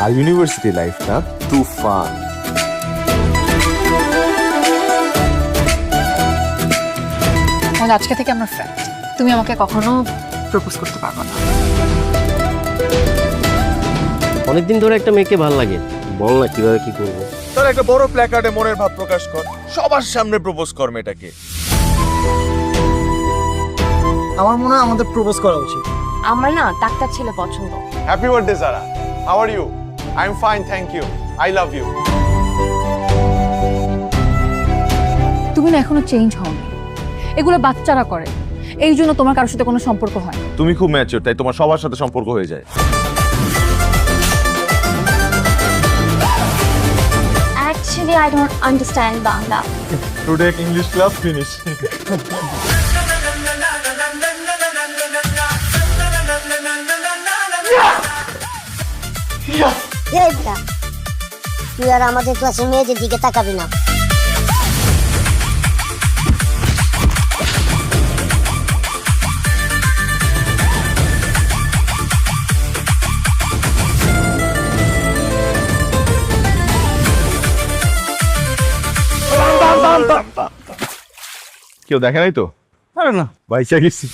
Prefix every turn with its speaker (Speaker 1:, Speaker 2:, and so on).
Speaker 1: আর university লাইফটা তুফান।
Speaker 2: তাহলে আজকে থেকে আমরা ফ্রেন্ড। তুমি আমাকে কখনো প্রপোজ করতে পারবে না।
Speaker 3: অনেকদিন ধরে একটা মেয়েকে ভালো লাগে, বল না কিভাবে কি করবো।
Speaker 1: তোর একটা বড় প্ল্যাকার্ডে মনের ভাব প্রকাশ কর, সবার সামনে প্রপোজ কর মেয়েটাকে।
Speaker 4: আমার মনে হয় আমাদের প্রপোজ করা উচিত।
Speaker 5: আমার না ডাক্তার ছেলে পছন্দ।
Speaker 6: Happy birthday Zara, how are you? I am fine, thank you, I love you.
Speaker 2: তুমি না এখনো চেঞ্জ হওনি, এগুলো বাচ্চারা করে, এই জন্য তোমার কারোর সাথে কোনো সম্পর্ক হয় না।
Speaker 1: তুমি খুব ম্যাচিওর, তাই তোমার সবার সাথে সম্পর্ক হয়ে যায়।
Speaker 5: Actually, I don't understand Bangla.
Speaker 1: Today English class finish.
Speaker 7: তুই আর আমাদের ক্লাসের মেয়েদের দিকে তাকাবি না।
Speaker 1: কেউ দেখে নাই তো?
Speaker 4: আরে না,
Speaker 1: বাইচা গেছি।